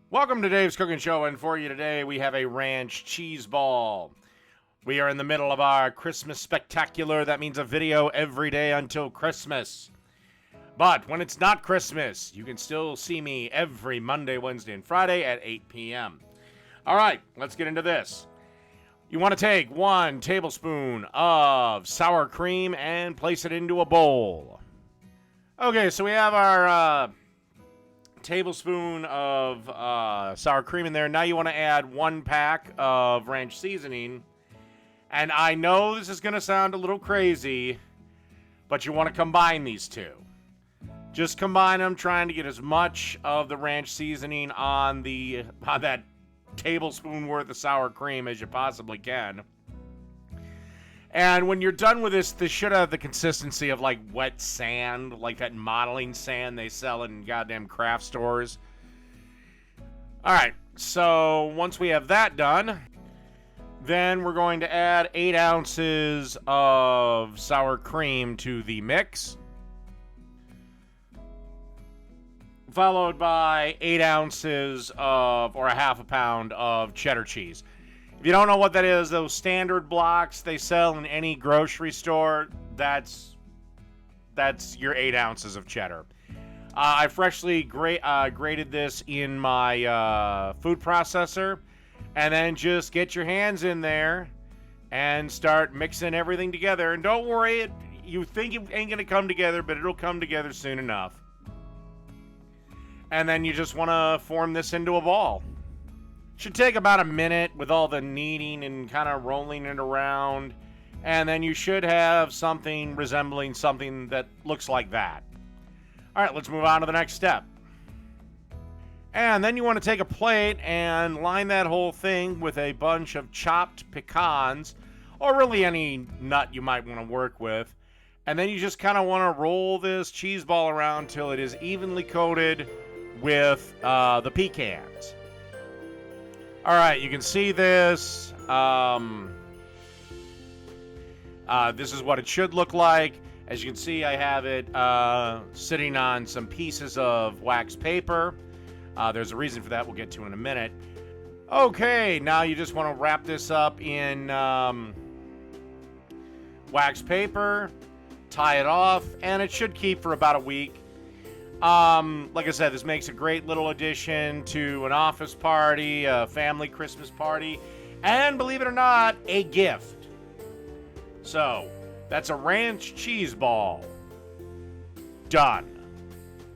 Welcome to Dave's Cooking Show, and for you today, we have a ranch cheese ball. We are in the middle of our Christmas spectacular. That means a video every day until Christmas. But when it's not Christmas, you can still see me every Monday, Wednesday, and Friday at 8 p.m. All right, let's get into this. You want to take 1 tablespoon of sour cream and place it into a bowl. Okay, so we have our tablespoon of sour cream in there. Now you want to add 1 pack of ranch seasoning. And I know this is going to sound a little crazy, but you want to combine these two. Just combine them, trying to get as much of the ranch seasoning on that tablespoon worth of sour cream as you possibly can. And when you're done with this should have the consistency of like wet sand, like that modeling sand they sell in goddamn craft stores. All right, so once we have that done, then we're going to add 8 ounces of sour cream to the mix, followed by 8 ounces of, or a half a pound of cheddar cheese. If you don't know what that is, those standard blocks they sell in any grocery store, that's your 8 ounces of cheddar. I freshly grated this in my food processor, and then just get your hands in there and start mixing everything together. And don't worry, you think it ain't going to come together, but it'll come together soon enough. And then you just want to form this into a ball. Should take about a minute with all the kneading and kind of rolling it around. And then you should have something resembling something that looks like that. All right, let's move on to the next step. And then you want to take a plate and line that whole thing with a bunch of chopped pecans, or really any nut you might want to work with. And then you just kind of want to roll this cheese ball around till it is evenly coated with the pecans. All right, you can see this. This is what it should look like. As you can see, I have it sitting on some pieces of wax paper. There's a reason for that we'll get to in a minute. Okay, now you just want to wrap this up in wax paper, tie it off, and it should keep for about a week. Like I said, this makes a great little addition to an office party, a family Christmas party, and believe it or not, a gift. So, that's a ranch cheese ball. Done.